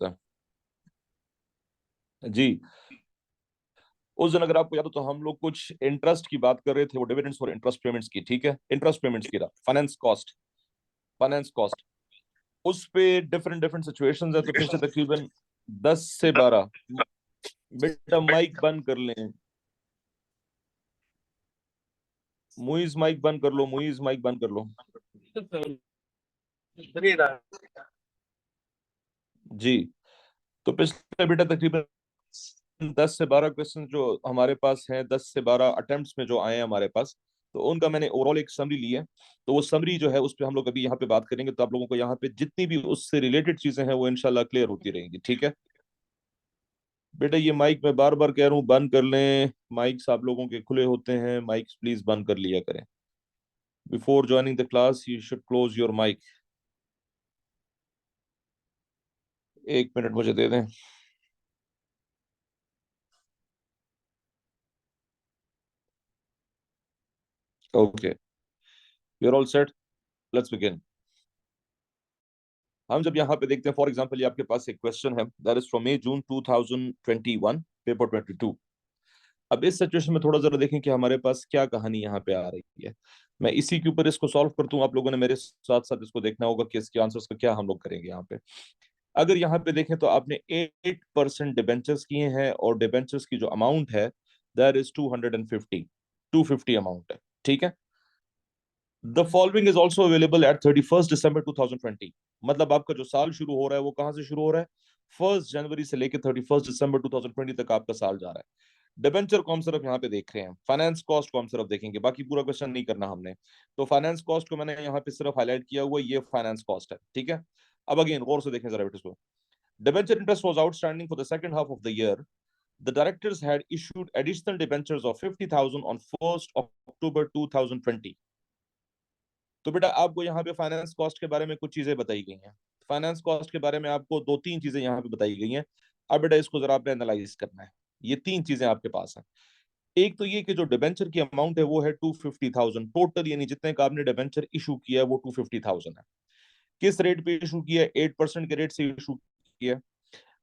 है जी। उस दिन अगर आपको याद हो तो हम लोग कुछ इंटरेस्ट की बात कर रहे थे, वो डिविडेंड्स और इंटरेस्ट पेमेंट्स की, ठीक है, इंटरेस्ट पेमेंट्स की, फाइनेंस कॉस्ट उस पे डिफरेंट डिफरेंट सिचुएशंस है। तो पिछले तकरीबन 10 से 12, बेटा माइक बंद कर लें, मुइज माइक बंद कर लो, मुइज माइक बंद कर लो जी। तो पिछले बेटा तकरीबन 10 से 12 क्वेश्चन जो हमारे पास हैं, 10 से 12 अटेम्प्ट्स में जो आए हैं हमारे पास, तो उनका मैंने ओवरऑल एक समरी ली है। तो वो समरी जो है उस पर हम लोग अभी यहाँ पे बात करेंगे, तो आप लोगों को यहाँ पे जितनी भी उससे रिलेटेड चीजें हैं वो इंशाल्लाह क्लियर होती रहेंगी, ठीक है। बेटा ये माइक मैं बार बार कह रहा हूँ बंद कर लें, माइक्स आप लोगों के खुले होते हैं, माइक्स प्लीज बंद कर लिया करें। Before joining the class you should close your mic. 1 minute मुझे दे दें। Okay, you are all set, let's begin. हम जब यहाँ पे देखते हैं, फॉर एग्जांपल ये आपके पास एक क्वेश्चन है, that is from May June 2021, paper 22। अब इस सिचुएशन में थोड़ा जरा देखें कि हमारे पास क्या कहानी यहाँ पे आ रही है। मैं इसी के ऊपर इसको सॉल्व करता हूँ, आप लोगों ने मेरे साथ साथ इसको देखना होगा कि इसके आंसर्स का क्या हम लोग करेंगे यहाँ पे। अगर यहाँ पे देखें तो आपने 8% डिबेंचर्स किए हैं, और डिबेंचर्स की जो अमाउंट है दैट इज 250 अमाउंट है, ठीक है। The following is also available at 31 दिसंबर 2020। मतलब आपका जो साल शुरू हो रहा है वो कहां से शुरू हो रहा है, 1 जनवरी से लेकर 31 दिसंबर 2020 तक आपका साल जा रहा है। डिबेंचर को हम सिर्फ यहाँ पे देख रहे हैं, फाइनेंस कॉस्ट को हम सिर्फ देखेंगे, बाकी पूरा क्वेश्चन नहीं करना हमने। तो फाइनेंस कॉस्ट को मैंने यहाँ पे सिर्फ हाईलाइट किया हुआ, ये फाइनेंस कॉस्ट है, ठीक है। अब अगेन गौर से देखें जरा बेटे इसको। Debenture interest was outstanding for the second half of the year. The directors had issued additional debentures of 50,000 on 1st October 2020। तो बेटा आपको यहाँ पे फाइनेंस कॉस्ट के बारे में कुछ चीजें बताई गई हैं। फाइनेंस कॉस्ट के बारे में आपको 2-3 चीजें यहाँ पे बताई गई हैं। अब बेटा इसको जरा आपने एनालाइज करना है। ये 3 चीजें आपके पास हैं। एक तो ये कि जो डिबेंचर की अमाउंट है वो है 250,000 टोटल, यानी जितने का आपने डिबेंचर इशू किया है वो 250,000 है। किस रेट पे इशू किया है, 8% के रेट से इशू किया है।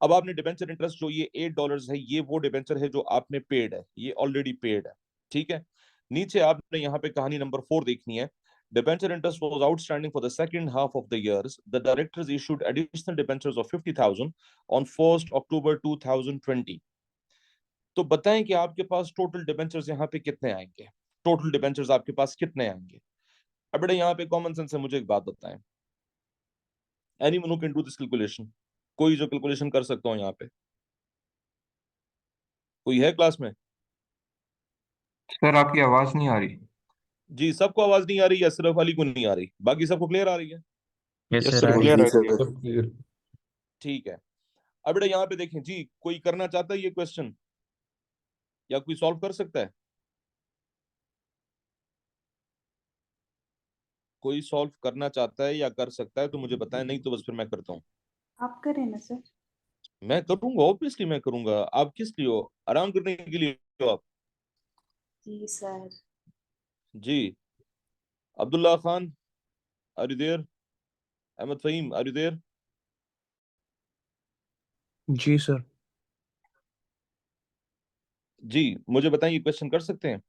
अब आपने डिबेंचर इंटरेस्ट जो ये $8 है, ये वो डिबेंचर है जो आपने पेड है, ये ऑलरेडी पेड है, ठीक है। नीचे आपने यहाँ पे कहानी नंबर 4 देखनी है। Debenture interest was outstanding for the second half of the years. The directors issued additional debentures of 50,000 on 1st October 2020। तो बताएं कि आपके पास टोटल डिबेंचर्स यहाँ पे कितने आएंगे, टोटल डिबेंचर्स आपके पास कितने आएंगे। अब बेटा यहाँ पे कॉमन सेंस से मुझे एक बात बताएं, anyone who can do this calculation, कोई जो कैलकुलेशन कर सकता हो यहाँ पे, कोई है क्लास में? सर आपकी आवाज नहीं आ रही। जी, सबको आवाज नहीं आ रही या सिर्फ अली को नहीं आ रही, बाकी सबको क्लियर आ रही है? यस यस सर सर, आ रही क्लियर है। आ रही है। सब क्लियर। ठीक है। अब बेटा यहाँ पे देखें जी, कोई करना चाहता है ये क्वेश्चन, या कोई सॉल्व कर सकता है? कोई सॉल्व करना चाहता है या कर सकता है तो मुझे बताएं, नहीं तो बस फिर मैं करता हूँ। आप करें ना सर। मैं करूंगा, ऑब्वियसली मैं करूंगा। आप किस लिए हो, आराम करने के लिए हो आप? जी सर। जी। Abdullah Khan, are you there? Ahmad Fahim, are you there? जी सर। जी, मुझे बताएं ये क्वेश्चन कर सकते हैं?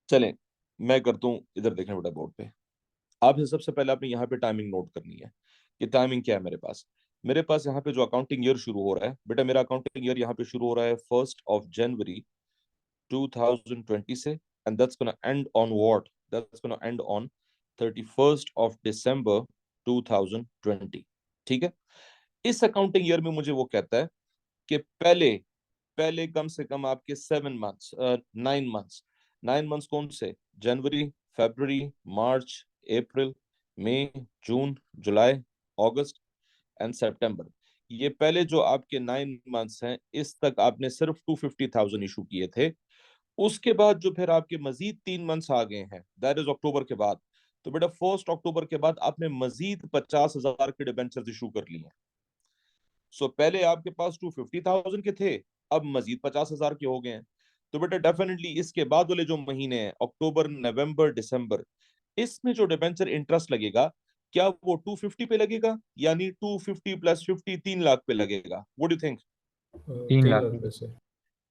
चलें, मैं करता हूँ। इधर देखें बेटा बोर्ड पे, आपसे सबसे पहले आपने यहाँ पे टाइमिंग नोट करनी है कि टाइमिंग क्या है मेरे पास। मेरे पास यहाँ पे जो अकाउंटिंग ईयर शुरू हो रहा है बेटा, मेरा अकाउंटिंग ईयर यहाँ पे शुरू हो रहा है 1 जनवरी 2020 से, and that's gonna and on what, that's gonna and on 31 दिसंबर 2020, ठीक है। इस अकाउंटिंग ईयर में मुझे वो कहता है कि पहले पहले कम से कम आपके 7 मंथ्स, 9 मंथ्स, 9 मंथ्स कौन से, जनवरी, फरवरी, मार्च, अप्रैल, मई, जून, जुलाई, अगस्त एंड सितंबर, ये पहले जो आपके 9 मंथ्स हैं, इस तक आपने सिर्फ 250,000 इशू किए थे। उसके बाद जो फिर आपके मजीद 3 मंथ्स आ गए हैं, दैट इज अक्टूबर के बाद, तो बेटा 1 अक्टूबर के बाद आपने मजीद 50,000 के डिबेंचर्स इशू कर लिए हैं। सो पहले आपके पास 250,000 के थे, अब मजीद 50,000 के हो गए हैं। तो बेटा डेफिनेटली इसके बाद वाले जो महीने हैं अक्टूबर नवंबर दिसंबर, इसमें जो डिबेंचर इंटरेस्ट लगेगा क्या वो 250 पे लगेगा, यानी 250 प्लस 50 3 लाख पे लगेगा? What do think? 3 lakh 3 lakh पे सर।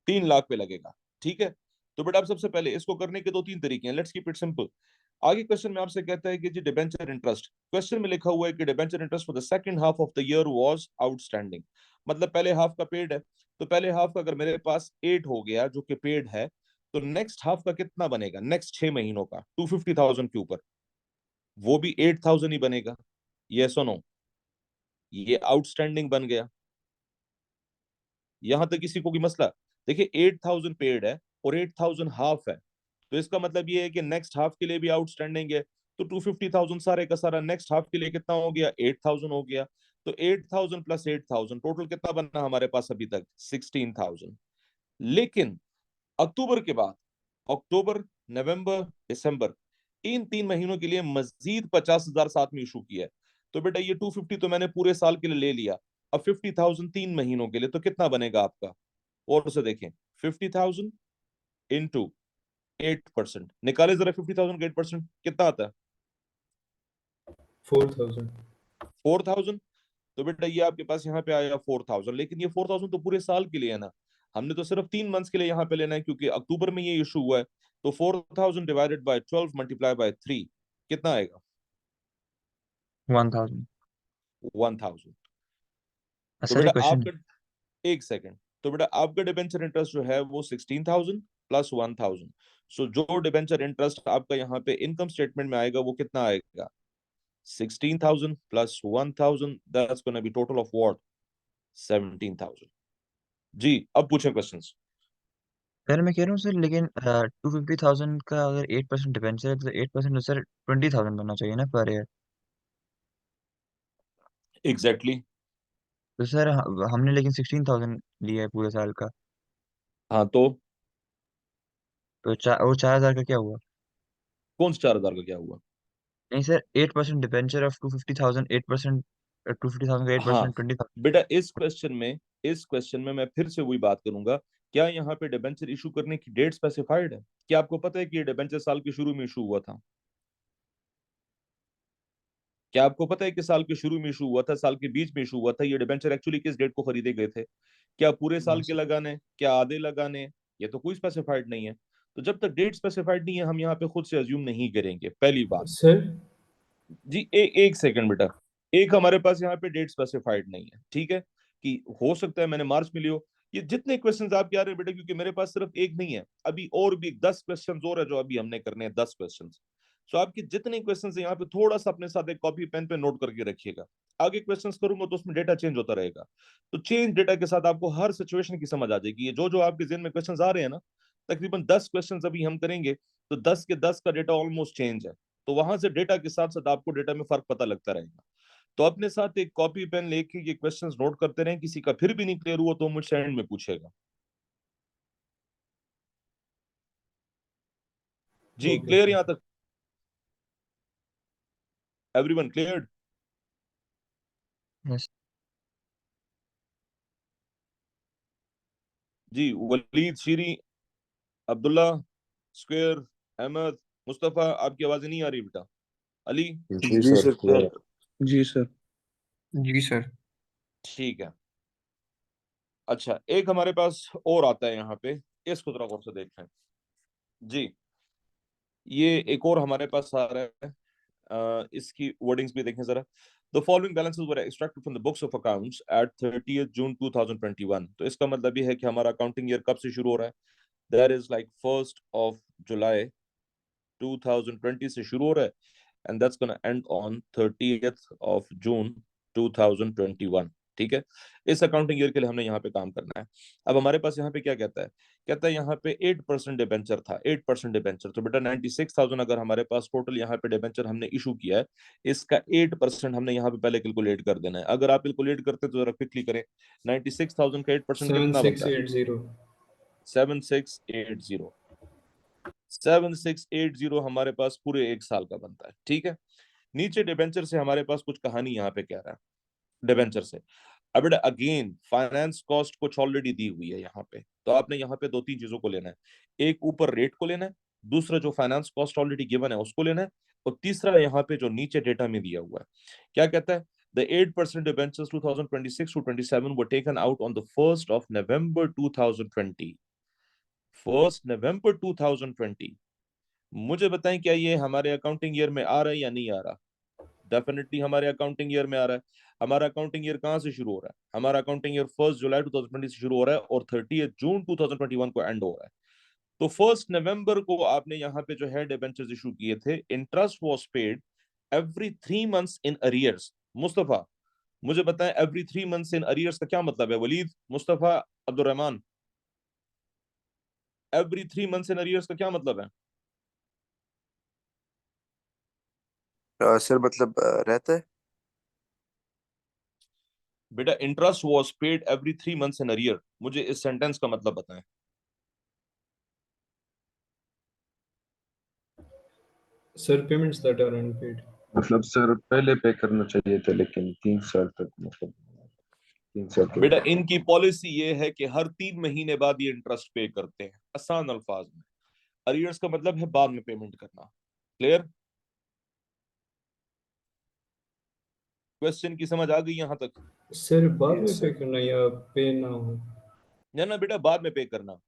3 लाख पे लगेगा। ठीक है, तो बेटा आप सबसे पहले इसको करने के दो तीन तरीके हैं, लेट्स कीप इट सिंपल। आगे क्वेश्चन में आपसे कहता है कि जी डिबेंचर इंटरेस्ट, क्वेश्चन में लिखा हुआ है कि debenture interest for the second half of the year was outstanding, मतलब पहले हाफ का पेड है, तो पहले हाफ का अगर मेरे पास 8 हो गया जो कि पेड है, तो नेक्स्ट हाफ का कितना बनेगा नेक्स्ट 6 महीनों का 250,000 के ऊपर? वो भी 8,000 ही बनेगा। यस और नो? ये आउटस्टैंडिंग बन गया। यहां तक किसी को भी मसला? देखिए 8,000 पेड है और 8,000 हाफ है, तो इसका मतलब ये है कि नेक्स्ट हाफ के लिए भी आउटस्टैंडिंग है, तो 250,000 सारे का सारा नेक्स्ट हाफ के लिए कितना हो गया? 8,000 हो गया। तो 8,000 प्लस 8,000 टोटल कितना बनना हमारे पास अभी तक? 16,000। लेकिन अक्टूबर के बाद, अक्टूबर नवंबर दिसंबर, इन 3 महीनों के लिए मजीद 50,000 साथ में इशू किया है। तो बेटा ये 250 तो मैंने पूरे साल के लिए ले लिया, अब 50,000 3 महीनों के लिए, तो कितना बनेगा आपका? और से देखें, 50,000 इंटू 8%, निकाले जरा 50,000 का 8% कितना आता है? 4,000। 4,000। तो बेटा ये आपके पास यहाँ पे आया 4,000, लेकिन ये 4,000 तो पूरे साल के लिए है ना, हमने तो सिर्फ 3 मंथ्स के लिए यहाँ पे लेना है, क्योंकि अक्टूबर में ये इशू हुआ है। तो 4,000 डिवाइडेड बाय 12 मल्टीप्लाई बाय 3 कितना आएगा? 1000। 1,000। तो सर बेटा एक क्वेश्चन। आपका, एक सेकंड, तो बेटा आपका डिबेंचर इंटरेस्ट जो है वो 16,000 प्लस 1,000। सो जो डिबेंचर इंटरेस्ट आपका यहाँ पे इनकम स्टेटमेंट में आएगा वो कितना आएगा? 16,000 plus 1,000, that's going to be total of what? 17,000। जी अब पूछें क्वेश्चंस। सर मैं कह रहा हूँ सर, लेकिन 250,000 का अगर 8% डिबेंचर है तो 8% तो सर 20,000 बनना चाहिए ना पर ईयर। एग्जैक्टली। तो सर हमने लेकिन 16,000 लिया है पूरे साल का। हाँ तो तो वो 4,000 का क्या हुआ? कौन सा 4,000 का क्या हुआ? नहीं सर, 8% डिबेंचर ऑफ 250,000, 8%, 250,000 का हाँ 8% 20,000। बेटा इस क्वेश्चन में मैं फिर से वही बात करूंगा, क्या यहाँ पे डिबेंचर इशू करने की डेट स्पेसिफाइड है? क्या आपको पता है कि ये डिबेंचर साल के शुरू में इशू हुआ था? क्या आपको पता है कि साल के शुरू में इशू हुआ था, साल के बीच में इशू हुआ था? ये डिबेंचर एक्चुअली किस डेट को खरीदे गए थे? क्या पूरे साल के लगाने, क्या आधे लगाने? ये तो कोई स्पेसिफाइड नहीं है। तो जब तक डेट स्पेसिफाइड नहीं है हम यहाँ पे खुद से अज्यूम नहीं करेंगे, पहली बात। सर जी एक सेकंड बेटा, एक हमारे पास यहाँ पे डेट स्पेसिफाइड नहीं है, ठीक है, कि हो सकता है मैंने मार्च में लियो। ये जितने क्वेश्चंस आपके आ रहे हैं बेटा, क्योंकि मेरे पास सिर्फ एक नहीं है, अभी और भी 10 क्वेश्चंस और है जो अभी हमने करने हैं, 10 क्वेश्चंस। सो आपके जितने क्वेश्चंस हैं यहाँ पे थोड़ा सा अपने साथ एक कॉपी पेन पे नोट करके रखिएगा। आगे क्वेश्चंस करूंगा तो उसमें डेटा चेंज होता रहेगा, तो चेंज डेटा के साथ आपको हर सिचुएशन की समझ आ जाएगी। ये जो जो आपके जेहन में क्वेश्चंस आ रहे हैं ना, तकरीबन 10 क्वेश्चंस अभी हम करेंगे, तो 10 के 10 का डेटा ऑलमोस्ट चेंज है। तो वहां से डेटा के साथ साथ आपको डेटा में फर्क पता लगता रहेगा। तो अपने साथ एक कॉपी पेन लेके ये क्वेश्चंस नोट करते रहें, किसी का फिर भी नहीं क्लियर हुआ तो मुझसे एंड में पूछेगा। जी ओके क्लियर सर। यहां तक? Everyone clear? यस। जी वलीद, शीरी, अब्दुल्ला, स्क्वायर, अहमद, मुस्तफा, आपकी आवाजें नहीं आ रही बेटा? अली? जी जी सर सर क्लियर है। जी सर। जी सर। ठीक है। अच्छा एक हमारे पास और आता है यहाँ पे, इसको जरा गौर से देखें। जी ये एक और हमारे पास आ रहा है, इसकी वर्डिंग्स भी देखें जरा। The following balances were extracted from the books of accounts at 30th जून 2021। तो इसका मतलब ये है कि हमारा अकाउंटिंग ईयर कब से शुरू हो रहा है? दैट इज लाइक 1 जुलाई 2020 से शुरू हो रहा है, and that's gonna and on 30th June 2021। ठीक है, इस अकाउंटिंग ईयर के लिए हमने यहाँ पे काम करना है। अब हमारे पास यहाँ पे क्या कहता है? कहता है यहाँ पे 8% डिबेंचर था, 8% डिबेंचर। तो बेटा 96,000 अगर हमारे पास टोटल यहाँ पे डिबेंचर हमने इशू किया है, इसका 8% हमने यहाँ पे पहले कैलकुलेट कर देना है। अगर आप कैलकुलेट करते तो जरा क्विकली करें, 96,000 का 8% कितना बनता है? 7680। 7680। 7680 हमारे पास पूरे एक साल का बनता है। ठीक है, नीचे डिबेंचर से हमारे पास कुछ कहानी यहाँ पे कह रहा है डिबेंचर से। अब बेटा अगेन फाइनेंस कॉस्ट कुछ ऑलरेडी दी हुई है यहाँ पे, तो आपने यहाँ पे दो तीन चीजों को लेना है। एक ऊपर रेट को लेना है, दूसरा जो फाइनेंस कॉस्ट ऑलरेडी गिवन है उसको लेना है, और तीसरा यहाँ पे जो नीचे डेटा में दिया हुआ है क्या कहता है, the 8% debentures 2026 to 27 were taken out on the 1st of November 2020। 1st November 2020। मुझे बताएं क्या ये हमारे अकाउंटिंग ईयर में आ रहा है या नहीं आ रहा? डेफिनेटली हमारे अकाउंटिंग ईयर में आ रहा है। हमारा अकाउंटिंग ईयर कहां से शुरू हो रहा है? हमारा अकाउंटिंग ईयर 1 जुलाई 2020 से शुरू हो रहा है और 30 जून 2021 को एंड हो रहा है। तो 1 नवंबर को आपने यहाँ पे जो है डिबेंचर्स इशू किए थे, interest was paid every 3 months in arrears. Mustafa मुझे बताएं एवरी 3 मंथ्स इन अरियर्स का क्या मतलब है? Walid, Mustafa, Abdul Rahman, every 3 months in arrears का क्या मतलब है? सर मतलब रहता है। बेटा interest was paid every 3 months in arrear, मुझे इस सेंटेंस का मतलब बताएं। Sir payments that are unpaid. मतलब सर पहले पे करना चाहिए था, लेकिन 3 साल तक, मतलब 3 साल के बेटा बाद। इनकी पॉलिसी ये है कि हर 3 महीने बाद ये इंटरेस्ट पे करते हैं। आसान अल्फाज में अरियर्स का मतलब है बाद में पेमेंट करना। क्लियर? क्वेश्चन की समझ आ गई यहां तक? सर बाद में Yes, पे sir. करना या पे ना हो? ना बेटा बाद में पे करना,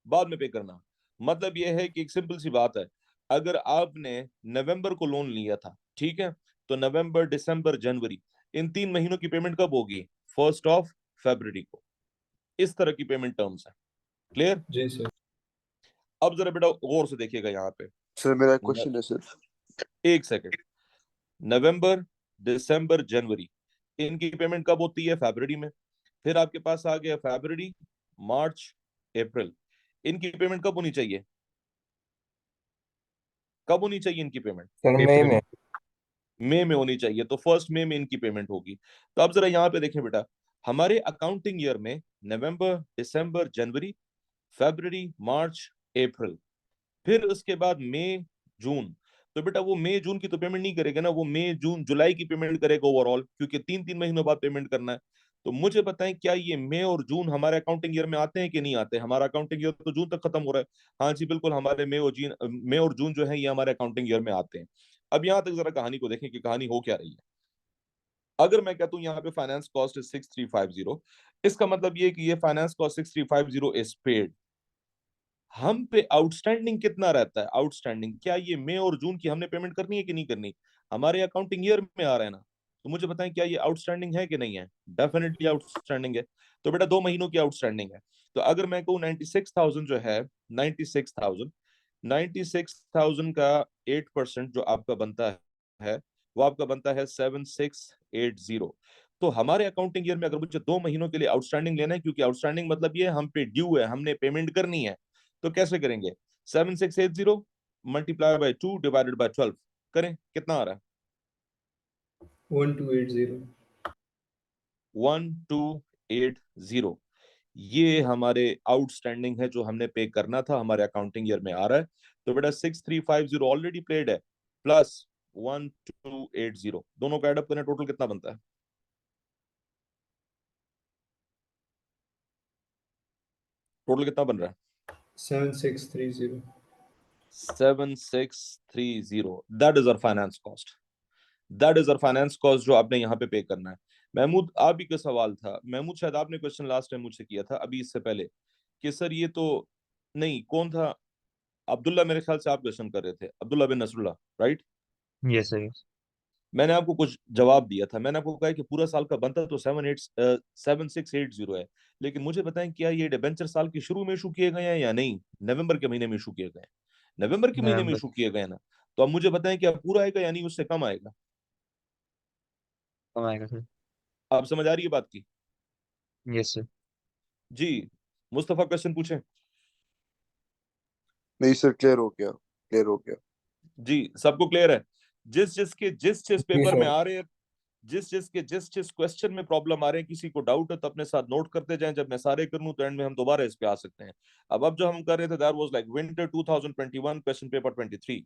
बाद में पे करना। मतलब यह है कि एक सिंपल सी बात है, अगर आपने नवंबर को लोन लिया था, ठीक है, तो नवंबर, दिसंबर, जनवरी, इन 3 महीनों की पेमेंट कब होगी? 1 फरवरी को। इस तरह की पेमेंट टर्म्स है। क्लियर? जी सर। अब जरा बेटा गौर से देखिएगा यहाँ पे। सर मेरा क्वेश्चन है सर। एक सेकंड। नवंबर, दिसंबर, जनवरी, इनकी पेमेंट कब होती है? फरवरी में। फिर आपके पास आ गया फरवरी, मार्च, अप्रैल, इनकी पेमेंट कब होनी चाहिए? कब होनी चाहिए इनकी पेमेंट? सर मई में। मई में होनी चाहिए, तो 1 मई में इनकी पेमेंट होगी। तो अब जरा यहाँ पे देखें बेटा, हमारे अकाउंटिंग ईयर में नवंबर, दिसंबर, जनवरी, फरवरी, मार्च, अप्रैल, फिर उसके बाद मई, जून। तो बेटा वो मई जून की तो पेमेंट नहीं करेगा ना, वो मई जून जुलाई की पेमेंट करेगा ओवरऑल, क्योंकि 3 3 महीनों बाद पेमेंट करना है। तो मुझे बताएं क्या ये मई और जून हमारे अकाउंटिंग ईयर में आते हैं कि नहीं आते? हमारा अकाउंटिंग ईयर तो जून तक खत्म हो रहा है। हाँ जी बिल्कुल, हमारे मई और जून जो है ये हमारे अकाउंटिंग ईयर में आते हैं। अब यहाँ तक जरा कहानी को देखें कि कहानी हो क्या रही है। अगर मैं कहता हूं यहाँ पे फाइनेंस कॉस्ट इज 6350, इसका मतलब ये कि ये फाइनेंस कॉस्ट 6350 इज पेड। हम पे आउटस्टैंडिंग कितना रहता है? आउटस्टैंडिंग क्या ये मई और जून की हमने पेमेंट करनी है कि नहीं करनी? हमारे अकाउंटिंग ईयर में आ रहा है ना, तो मुझे बताएं क्या ये आउटस्टैंडिंग है कि नहीं है? डेफिनेटली आउटस्टैंडिंग है। तो बेटा 2 महीनों की आउटस्टैंडिंग है। तो अगर मैं कहूँ 96,000 जो है, 96,000, 96,000 का 8% जो आपका बनता है वो आपका बनता है 7680। तो हमारे अकाउंटिंग ईयर में अगर मुझे 2 महीनों के लिए आउटस्टैंडिंग लेना है, क्योंकि आउटस्टैंडिंग मतलब ये हम पे ड्यू है, हमने पेमेंट करनी है, तो कैसे करेंगे? 7680 मल्टीप्लाई बाय 2 डिवाइडेड बाय 12 करें, कितना आ रहा है? 1280। 1280। ये हमारे आउटस्टैंडिंग है जो हमने पे करना था, हमारे अकाउंटिंग ईयर में आ रहा है। तो बेटा 6350 ऑलरेडी पेड है, प्लस 1280, दोनों का एडअप करें, टोटल कितना बनता है? टोटल कितना बन रहा है? 7630। 7630, that is our finance cost. That is our finance cost जो आपने यहाँ पे पे करना है। महमूद, आप ही का सवाल था, महमूद शायद आपने क्वेश्चन लास्ट टाइम मुझसे किया था अभी इससे पहले, कि सर ये तो नहीं, कौन था? अब्दुल्ला, मेरे ख्याल से आप क्वेश्चन कर रहे थे, Abdullah bin Nasrullah, right? Yes sir yes. मैंने आपको कुछ जवाब दिया था, मैंने आपको कहा कि पूरा साल का बनता तो 7680 है, लेकिन मुझे बताएं क्या ये डिबेंचर साल के शुरू में इशू किए गए हैं या नहीं? नवंबर के महीने में इशू किए गए हैं, नवंबर के महीने में नवंबर इशू किए गए ना। तो अब मुझे बताएं क्या पूरा आएगा या नहीं, उससे कम आएगा? कम आएगा सर। आप समझ आ रही है बात की? Yes sir. जी, मुस्तफा क्वेश्चन पूछें। नहीं सर, क्लियर हो गया, क्लियर हो गया। जी सबको क्लियर है? जिस जिस जी पेपर में सर। आ रहे हैं, जिस जिस क्वेश्चन में प्रॉब्लम आ रहे हैं, किसी को डाउट है तो अपने साथ नोट करते जाएं, जब मैं सारे कर लूं तो एंड में हम दोबारा इस पे आ सकते हैं। अब जो हम कर रहे थे that was like winter 2021 question paper 23।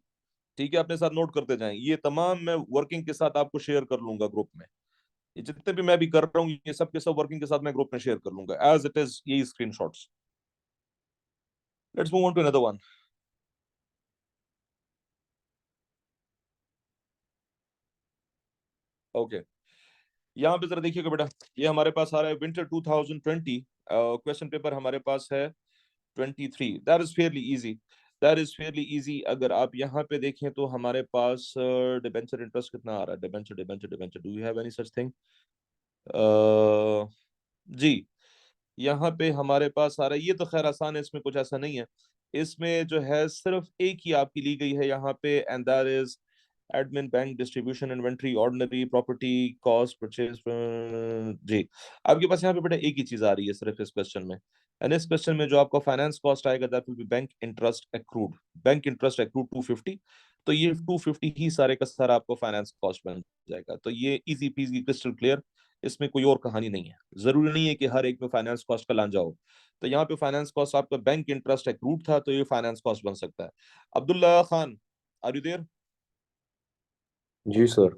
ठीक है, अपने साथ नोट करते जाएं, ये तमाम मैं वर्किंग के साथ आपको शेयर कर लूंगा ग्रुप में। ये जितने भी मैं भी कर रहा हूँ ये सब के सब वर्किंग के साथ मैं ग्रुप में शेयर कर लूंगा एज इट इज, यही screenshots. Let's move on to another one. Okay, यहाँ पे जरा देखिएगा बेटा, ये हमारे पास आ रहा है विंटर 2020, क्वेश्चन पेपर हमारे पास है 23। That is fairly easy, that is fairly easy. अगर आप यहाँ पे देखें तो हमारे पास डिबेंचर इंटरेस्ट कितना आ रहा है, debenture debenture debenture, do you have any such thing? जी, यहाँ पे हमारे पास आ रहा है, ये तो खैर आसान है, इसमें कुछ ऐसा नहीं है। इसमें जो है सिर्फ एक ही आपकी ली गई है यहाँ पे, and that is admin, bank, distribution, inventory, ordinary, property, cost, purchase. जी, आपके पास यहाँ पे बेटा एक ही चीज आ रही है सिर्फ इस क्वेश्चन में, एंड इस क्वेश्चन में जो आपका फाइनेंस कॉस्ट आएगा that will be bank interest accrued. Bank interest accrued 250, तो ये 250 ही सारे का सारा आपको फाइनेंस कॉस्ट बन जाएगा। तो ये इजी पीजी क्रिस्टल क्लियर, इसमें कोई और कहानी नहीं है। जरूरी नहीं है कि हर एक में फाइनेंस कॉस्ट का लांजा हो। तो यहाँ पे फाइनेंस कॉस्ट आपका बैंक इंटरेस्ट एक्रूड था, तो ये फाइनेंस कॉस्ट बन सकता है। Abdullah Khan, are you there? जी सर।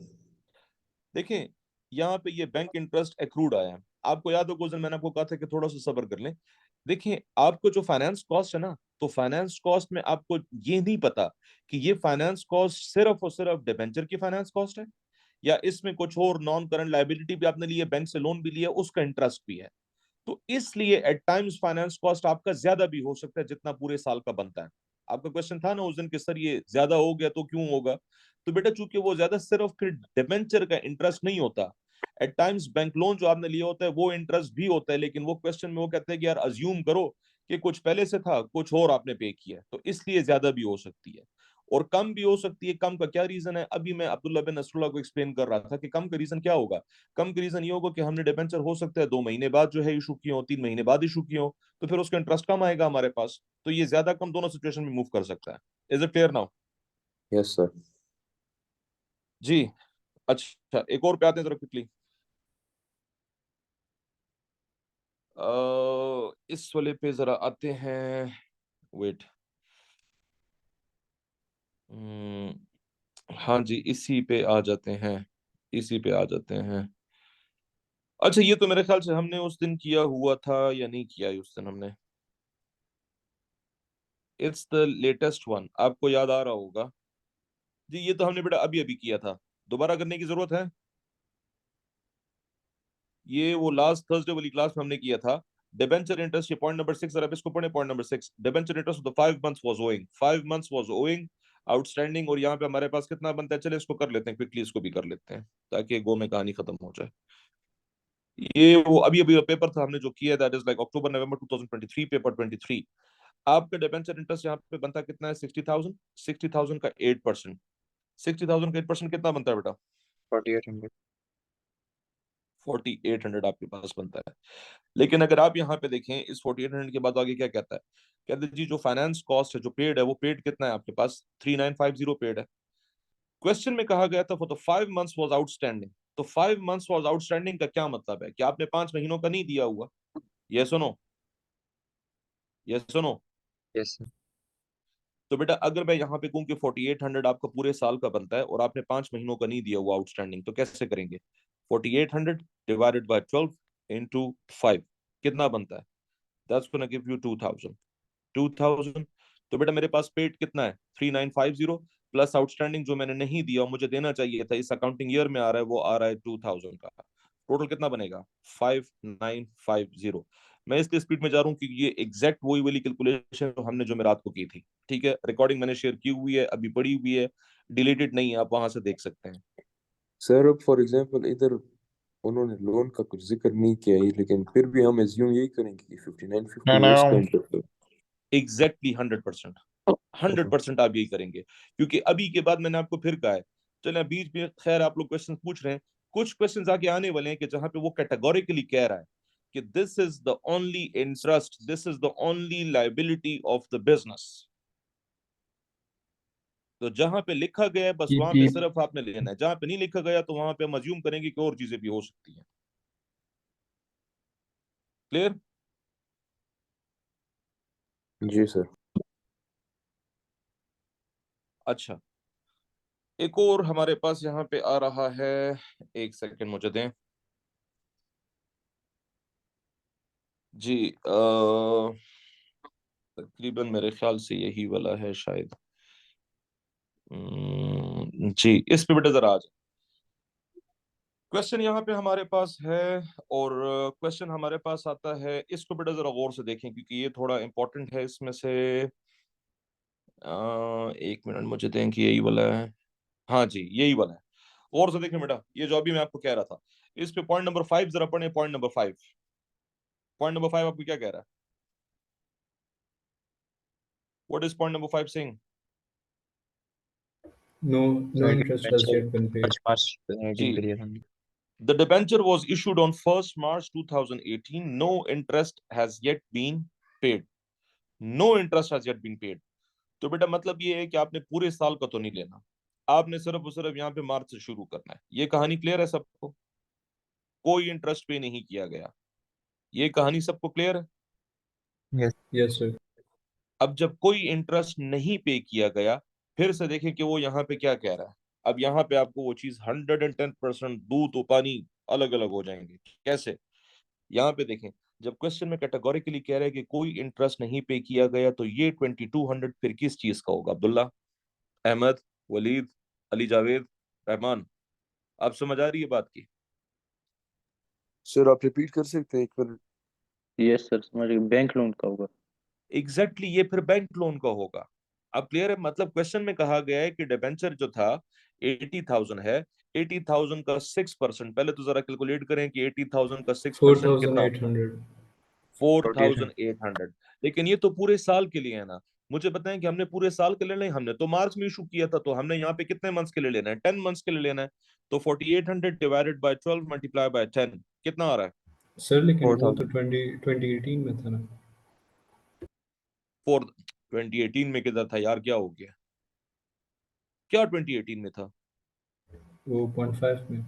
देखें, यहाँ पे ये बैंक इंटरेस्ट एक्रूड आया है। आपको याद होगा उस दिन मैंने आपको कहा था कि थोड़ा सा सब्र कर लें। देखिए, आपको जो फाइनेंस कॉस्ट है ना, तो फाइनेंस कॉस्ट में आपको ये नहीं पता कि ये फाइनेंस कॉस्ट सिर्फ और सिर्फ डिबेंचर की फाइनेंस कॉस्ट है, या इसमें कुछ और नॉन करंट लायबिलिटी भी आपने ली है, बैंक से लोन भी लिया, उसका इंटरेस्ट भी है। तो इसलिए एट टाइम्स फाइनेंस कॉस्ट आपका ज्यादा भी हो सकता है जितना पूरे साल का बनता है। आपका क्वेश्चन था ना उस दिन कि सर ये ज्यादा हो गया तो क्यों होगा? तो बेटा चूंकि वो ज्यादा सिर्फ फिर डिबेंचर का इंटरेस्ट नहीं होता, एट टाइम्स बैंक लोन जो आपने लिया होता है वो इंटरेस्ट भी होता है, लेकिन वो क्वेश्चन में वो कहते हैं कि यार अज्यूम करो कि कुछ पहले से था, कुछ और आपने पे किया, तो इसलिए ज्यादा भी हो सकती है और कम भी हो सकती है। कम का क्या रीजन है, अभी मैं अब्दुल्ला बिन नसरुल्लाह को एक्सप्लेन कर रहा था कि कम का रीजन क्या होगा। कम का रीजन ये होगा कि हमने डिबेंचर हो सकता है 2 महीने बाद जो है इशू किए हो, 3 महीने बाद इशू किए हो, तो फिर उसका इंटरेस्ट कम आएगा हमारे पास। तो ये ज्यादा कम दोनों सिचुएशन में मूव कर सकता है। Is it clear now? Yes sir. जी, अच्छा एक और पे आते हैं जरा क्विकली। इस वाले पे जरा आते हैं, वेट। हाँ जी, इसी पे आ जाते हैं, इसी पे आ जाते हैं। अच्छा, ये तो मेरे ख्याल से हमने उस दिन किया हुआ था या नहीं किया है उस दिन हमने। इट्स द लेटेस्ट वन, आपको याद आ रहा होगा जी, ये तो हमने बेटा अभी अभी किया था, दोबारा करने की जरूरत है? ये वो लास्ट थर्सडे वाली क्लास में हमने किया था। डिबेंचर इंटरेस्ट, ये पॉइंट नंबर 6, अगर आप इसको पढ़े, point number 6, debenture interest of the 5 months was owing, 5 months was owing outstanding, और यहाँ पे हमारे पास कितना बनता है, चले इसको कर लेते हैं क्विकली, इसको भी कर लेते हैं ताकि गो में कहानी खत्म हो जाए। ये वो अभी अभी पेपर था हमने जो किया, that is like October November 2023, paper 23। आपका डिबेंचर इंटरेस्ट यहाँ पे बनता कितना है, 60,000, 60,000 का 8%, 60,000 का 8% कितना बनता है बेटा? 4800। 4800 आपके पास बनता है। लेकिन अगर आप यहाँ पे देखें इस 4800 के बाद आगे क्या कहता है, कहते हैं जी जो फाइनेंस कॉस्ट है जो पेड है, वो पेड कितना है आपके पास, 3950 पेड है। क्वेश्चन में कहा गया था for the 5 months was outstanding. तो 5 मंथ्स वाज आउटस्टैंडिंग का क्या मतलब है कि आपने 5 महीनों का नहीं दिया हुआ? ये सुनो, ये सुनो। Yes sir. तो बेटा अगर मैं यहाँ पे कहूँ कि 4800 आपका पूरे साल का बनता है और आपने 5 महीनों का नहीं दिया हुआ आउटस्टैंडिंग, तो कैसे करेंगे? 4800 डिवाइडेड बाय 12 इंटू 5 कितना बनता है? That's gonna give you 2000, 2000। तो बेटा मेरे पास पेड कितना है, 3950, प्लस आउटस्टैंडिंग जो मैंने नहीं दिया मुझे देना चाहिए था, इस अकाउंटिंग ईयर में आ रहा है, वो आ रहा है 2000 का। टोटल कितना बनेगा, 5950। मैं इसलिए स्पीड में जा रहा हूँ क्योंकि ये एग्जैक्ट वही वाली कैलकुलेशन हमने जो मैं रात को की थी। ठीक है, रिकॉर्डिंग मैंने शेयर की हुई है, अभी पड़ी हुई है, डिलीटेड नहीं है, आप वहां से देख सकते हैं। सर अब फॉर एग्जांपल इधर उन्होंने लोन का कुछ जिक्र नहीं किया है, लेकिन फिर भी हम एज्यूम यही करेंगे कि 5950 है उसका इंटरेस्ट। एग्जैक्टली 100%, 100% आप यही करेंगे, क्योंकि अभी के बाद मैंने आपको फिर कहा है। चले बीच में खैर आप लोग क्वेश्चन पूछ रहे हैं, कुछ क्वेश्चन आगे आने वाले हैं कि जहां पे वो कैटेगोरिकली कह रहा है कि this is the only interest, this is the only liability of the business. तो जहां पे लिखा गया है बस जी वहां पे जी। सिर्फ आपने लेना है, जहां पे नहीं लिखा गया तो वहां पे हम अज्यूम करेंगे कि और चीजें भी हो सकती हैं। क्लियर? जी सर। अच्छा, एक और हमारे पास यहाँ पे आ रहा है, एक सेकंड मुझे दें। जी तकरीबन मेरे ख्याल से यही वाला है शायद। जी इस पे बेटा जरा आ जाए। क्वेश्चन यहाँ पे हमारे पास है, और क्वेश्चन हमारे पास आता है, इसको बेटा जरा गौर से देखें क्योंकि ये थोड़ा इंपॉर्टेंट है। इसमें से 1 मिनट मुझे दें कि यही वाला है। हाँ जी यही वाला है। गौर से देखें बेटा, ये जो अभी मैं आपको कह रहा था, इस पे पॉइंट नंबर 5 जरा पढ़े। पॉइंट नंबर 5, पॉइंट नंबर 5 आपको क्या कह रहा है? What is point number 5 saying? No interest has yet been paid. मार्च जी 18 पे दिया था हमने। The debenture was issued on 1st March 2018. No interest has yet been paid. No interest has yet been paid. तो बेटा मतलब ये है कि आपने पूरे साल का तो नहीं लेना, आपने सिर्फ और सिर्फ यहाँ पे मार्च से शुरू करना है। ये कहानी क्लियर है सबको? कोई इंटरेस्ट पे नहीं किया गया, ये कहानी सबको क्लियर है? Yes Yes, sir. अब जब कोई इंटरेस्ट नहीं पे किया गया, फिर से देखें कि वो यहाँ पे क्या कह रहा है। अब यहाँ पे आपको वो चीज 110% दूध और पानी अलग अलग हो जाएंगे। कैसे? यहाँ पे देखें, जब क्वेश्चन में कैटेगोरिकली कह रहे हैं कि कोई इंटरेस्ट नहीं पे किया गया, तो ये 2200 फिर किस चीज का होगा? अब्दुल्ला, अहमद, वलीद, अली जावेद, रहमान, आप समझ आ रही है बात की? सर आप रिपीट कर सकते हैं एक बार? यस सर, समझ गए, बैंक लोन का होगा। एग्जैक्टली ये फिर बैंक लोन का होगा। अब क्लियर है? मतलब क्वेश्चन में कहा गया है कि डिबेंचर जो था 80,000 है, 80,000 का 6%, पहले तो जरा कैलकुलेट करें कि 80,000 का 6% कितना होता है? 4,800. 4,800। लेकिन ये तो पूरे साल के लिए है ना। मुझे बताएं कि हमने पूरे साल के लिए नहीं, हमने तो मार्च में इशू किया था, तो हमने यहाँ पे कितने मंथ्स के लिए लेना है? 10 मंथ्स के लिए लेना है। तो 4,800 डिवाइडेड बाय 12 मल्टीप्लाई बाय 10 कितना आ रहा है? सर लेकिन वो तो 4000 2018 में था ना। 4 2018 में किधर था यार? क्या हो गया? क्या 2018 में था? वो 0.5 में।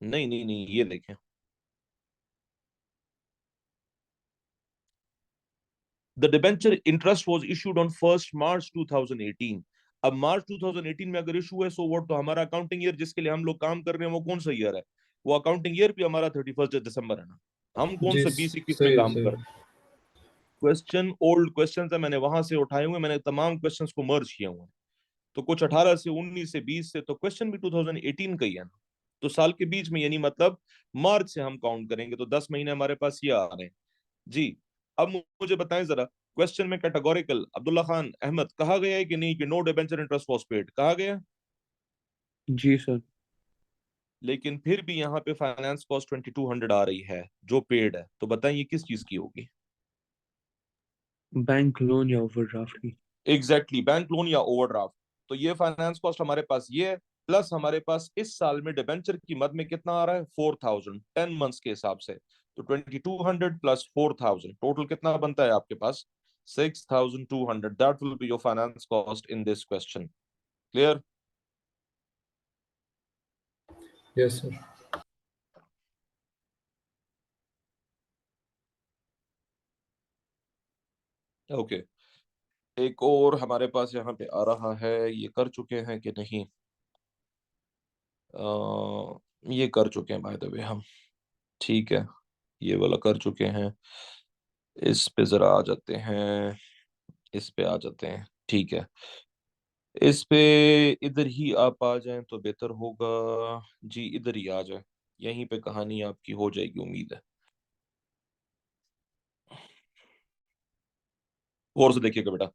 नहीं नहीं नहीं, ये देखें, the debenture interest was issued on 1st March 2018। अब मार्च 2018 में अगर इशू है, सो व्हाट, तो हमारा अकाउंटिंग ईयर जिसके लिए हम लोग काम कर रहे हैं वो कौन सा ईयर है? वो अकाउंटिंग ईयर भी हमारा 31 दिसंबर है ना। हम कौन जी से 2021 में सही है काम सही कर रहे हैं? क्वेश्चन ओल्ड क्वेश्चन है, मैंने वहां से उठाए हुए, मैंने तमाम क्वेश्चंस को मर्ज किए हुए हैं। तो कुछ 18 से 19 से 20 से, तो क्वेश्चन भी 2018 का ही है ना। तो साल के बीच में, यानी मतलब मार्च से हम काउंट करेंगे, तो 10 महीने हमारे पास ये आ रहे हैं। जी अब मुझे बताएं जरा, क्वेश्चन में कैटेगोरिकल अब्दुल्ला खान अहमद कहा गया है कि नहीं कि no debenture interest was paid? कहा गया है? जी सर। लेकिन फिर भी यहाँ पे फाइनेंस कॉस्ट 2200 आ रही है जो पेड है, तो बताएं ये किस चीज की होगी? बैंक लोन या ओवरड्राफ्ट की। एग्जैक्टली बैंक लोन या ओवरड्राफ्ट। तो ये फाइनेंस कॉस्ट हमारे पास ये है, प्लस हमारे पास इस साल में डिबेंचर की मद में कितना आ रहा है? 4,000, 10 मंथ्स के हिसाब से। तो 2200 प्लस 4,000 टोटल कितना बनता है आपके पास? 6,200। That will be your finance cost in this question. Clear? Yes sir. Okay एक और हमारे पास यहाँ पे आ रहा है, ये कर चुके हैं कि नहीं? ये कर चुके हैं बाय द वे हम। ठीक है, ये वाला कर चुके हैं। इस पे जरा आ जाते हैं, इस पे आ जाते हैं। ठीक है, इस पे इधर ही आप आ जाएं तो बेहतर होगा। जी इधर ही आ जाए, यहीं पे कहानी आपकी हो जाएगी उम्मीद है। और से देखिएगा बेटा,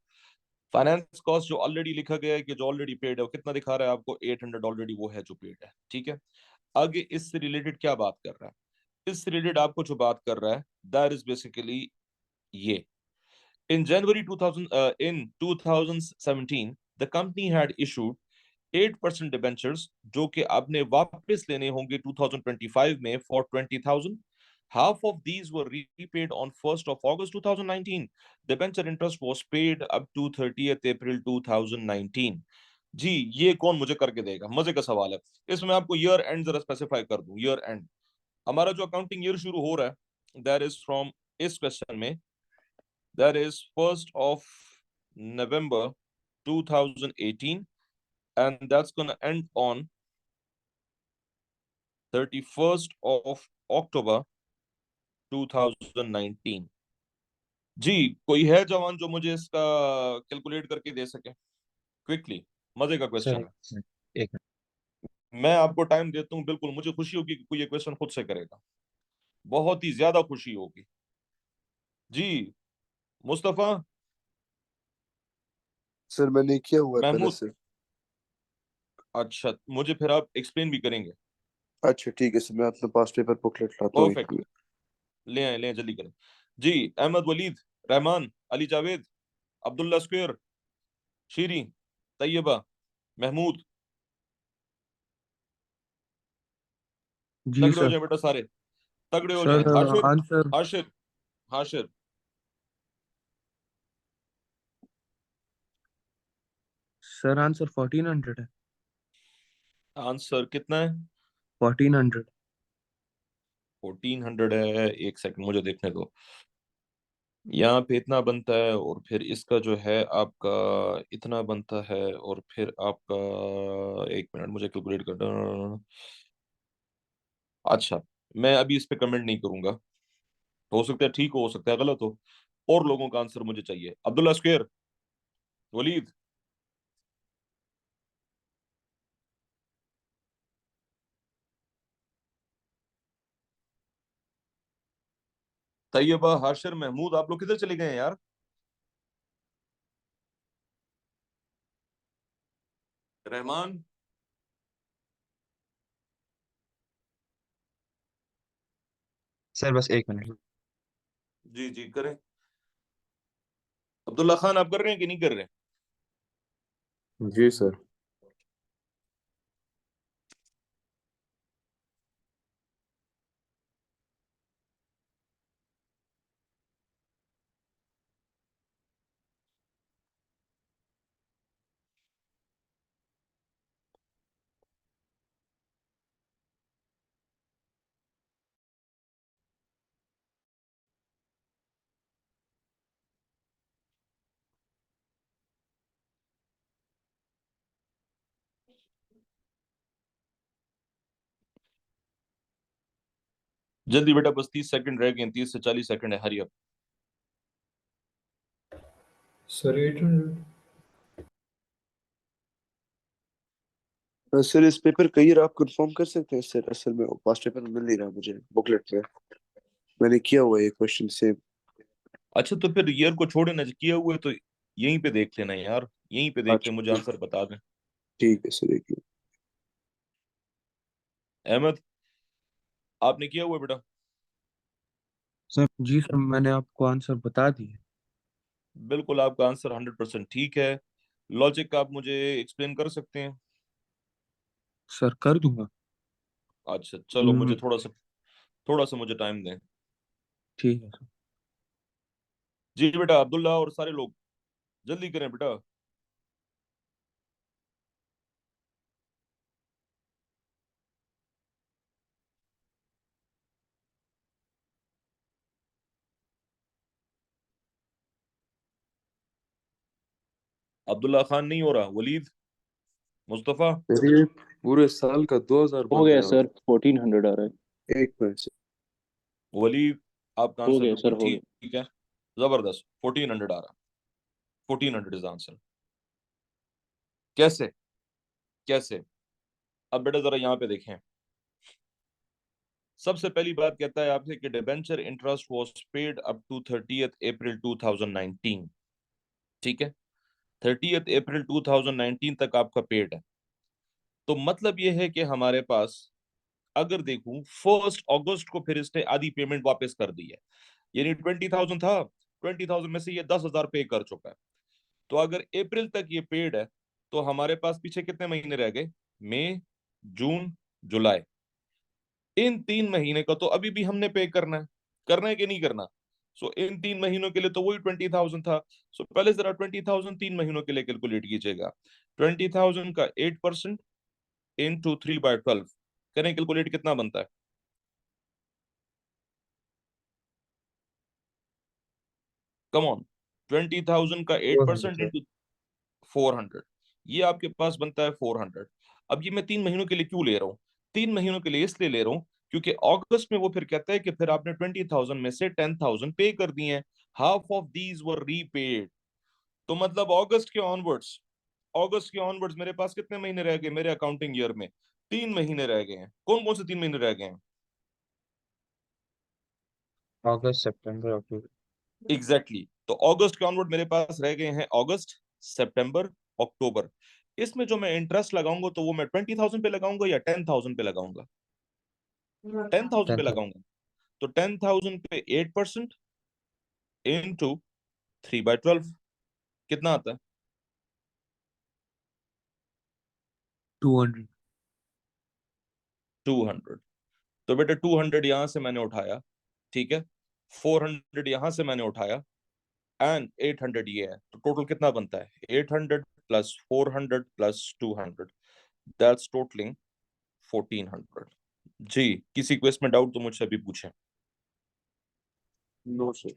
फाइनेंस कॉस्ट जो ऑलरेडी लिखा गया है कि जो ऑलरेडी पेड है, वो कितना दिखा रहा है आपको? 800 ऑलरेडी वो है जो पेड है। ठीक है, आगे इससे रिलेटेड क्या बात कर रहा है? इससे रिलेटेड आपको जो बात कर रहा है, दैट इज बेसिकली ये, in January 2000 in 2017 the company had issued 8% debentures जो कि आपने वापस लेने होंगे 2025 में for 20,000। Half of these were repaid on 1st of August 2019. Debenture interest was paid up to 30th April 2019। जी ये कौन मुझे करके देगा? मजे का सवाल है। इसमें आपको ईयर एंड जरा स्पेसिफाई कर दूं। ईयर एंड, हमारा जो अकाउंटिंग ईयर शुरू हो रहा है, दैट इज फ्रॉम, इस क्वेश्चन में that is 1st of November 2018, and that's going to end on 31st of October 2019। जी, कोई है जवान जो मुझे इसका कैलकुलेट करके दे सके क्विकली? मजे का सर क्वेश्चन है। एक मिनट। मैं आपको टाइम देता हूँ, बिल्कुल मुझे खुशी होगी कि कोई ये क्वेश्चन खुद से करेगा, बहुत ही ज्यादा खुशी होगी। जी, मुस्तफा, सर मैंने किया हुआ है पहले महमूद। से। अच्छा, मुझे फिर आप एक्सप्लेन भी करेंगे? अच्छा ठीक है सर, मैं अपना पास पेपर बुकलेट लाता हूँ एक परफेक्ट, मिनट। ले आए जल्दी करें। जी, अहमद, वलीद, रहमान, अली जावेद, अब्दुल्ला स्क्वेयर, शीरी, तैयबा, महमूद, जी तगड़े हो सर। जाए बेटा सारे, तगड़े हो जाए। Sir Hashir, answer Hashir, Hashir, sir answer 1400 है। आंसर कितना है? 1400। 1400 है? एक सेकंड मुझे देखने दो। यहाँ पे इतना बनता है और फिर इसका जो है आपका इतना बनता है और फिर आपका, एक मिनट मुझे कैलकुलेट करना। अच्छा, मैं अभी इस पे कमेंट नहीं करूंगा, हो सकता है ठीक हो सकता है गलत हो। और लोगों का आंसर मुझे चाहिए। अब्दुल्ला स्क्वेयर, वलीद, तैयबा, हाशिर, महमूद, आप लोग किधर चले गए हैं यार? रहमान, सर बस एक मिनट। जी जी करें। अब्दुल्ला खान, आप कर रहे हैं कि नहीं कर रहे? जी सर। जल्दी बेटा, बस 30 सेकंड रह गए, 30 से 40 सेकंड है, हरी अप। सर 800। सर इस पेपर का ईयर आप कंफर्म कर सकते हैं सर? असल में पास पेपर मिल नहीं रहा मुझे बुकलेट में। मैंने किया हुआ है ये क्वेश्चन से। अच्छा, तो फिर ईयर को छोड़े ना, जो किया हुआ है तो यहीं पे देख लेना यार, यहीं पे देख के मुझे अच्छा आंसर बता दें। ठीक है सर, एक मिनट। अहमद, आपने किया हुआ है बेटा? सर जी सर, मैंने आपको आंसर बता दिए। बिल्कुल, आपका आंसर 100% ठीक है। लॉजिक आप मुझे एक्सप्लेन कर सकते हैं? सर कर दूंगा। अच्छा चलो, हम्म, मुझे थोड़ा सा मुझे टाइम दें। ठीक है सर। जी बेटा, अब्दुल्ला और सारे लोग जल्दी करें बेटा। अब्दुल्ला खान नहीं हो रहा, वलीद, मुस्तफा, मेरे पूरे साल का 2000 हो बन गया रहा है सर, 1400 आ रहा है। एक मिनट सर। वलीद, आपका हो आंसर गया सर, बिल्कुल हो ठीक गया। ठीक है, जबरदस्त, 1400 आ रहा। 1400 इज आंसर। कैसे? कैसे? अब बेटा जरा यहाँ पे देखें। सबसे पहली बात कहता है आपसे कि debenture interest was paid up to 30 April 2019। ठीक है, 30 अप्रैल 2019 तक आपका पेड है। तो मतलब ये है कि हमारे पास, अगर देखूं, 1 अगस्त को फिर इसने आधी पेमेंट वापस कर दी है, यानी 20,000 था, 20,000 में से ये 10,000 पे कर चुका है। तो अगर अप्रैल तक ये पेड है, तो हमारे पास पीछे कितने महीने रह गए? मई, जून, जुलाई। इन 3 महीने का तो अभी भी हमने पे करना है कि नहीं करना? सो इन 3 महीनों के लिए तो वही 20,000 था। सो पहले जरा 20,000 3 महीनों के लिए कैलकुलेट कीजिएगा। 20,000 का 8% इंटू 3/12 करें, कैलकुलेट कितना बनता है? कम ऑन, 20,000 का 400 8% सर। इंटू 400, ये आपके पास बनता है 400। अब ये मैं 3 महीनों के लिए क्यों ले रहा हूँ? 3 महीनों के लिए इसलिए ले रहा हूँ क्योंकि अगस्त में वो फिर कहता है कि फिर आपने 20,000 में से 10,000 पे कर दिए हैं, half of these were repaid. तो मतलब अगस्त के ऑनवर्ड्स मेरे पास कितने महीने रह गए मेरे अकाउंटिंग ईयर में? 3 महीने रह गए हैं। कौन कौन से 3 महीने रह गए हैं? अगस्त सितंबर अक्टूबर। एग्जैक्टली तो अगस्त के ऑनवर्ड मेरे पास रह गए हैं अगस्त, सितंबर, अक्टूबर। इसमें जो मैं इंटरेस्ट लगाऊंगा तो वो मैं 20,000 पे लगाऊंगा या 10,000 पे लगाऊंगा? 10,000 पे 10,000। लगाऊंगा। तो 10,000 पे 8% इंटू 3/12 कितना आता है? 200। 200। तो बेटा 200 यहां से मैंने उठाया, ठीक है, 400 यहां से मैंने उठाया, एंड 800 ये है। तो टोटल कितना बनता है? 800 प्लस 400 प्लस 200, दैट्स टोटलिंग 1400। जी, किसी को इसमें डाउट तो मुझसे अभी पूछें। No sir.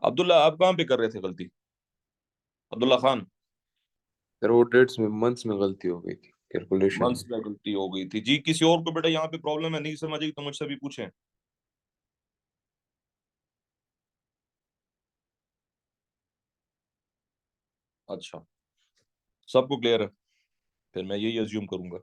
अब्दुल्ला आप कहाँ पे कर रहे थे गलती? अब्दुल्ला खान। सर वो डेट्स में, मंथ्स में गलती हो गई थी कैलकुलेशन मंथ्स में। में गलती हो गई थी। जी, किसी और को बेटा यहाँ पे प्रॉब्लम है, नहीं समझ आई तो मुझसे भी पूछें। अच्छा, सबको क्लियर है? फिर मैं यही अज्यूम करूंगा।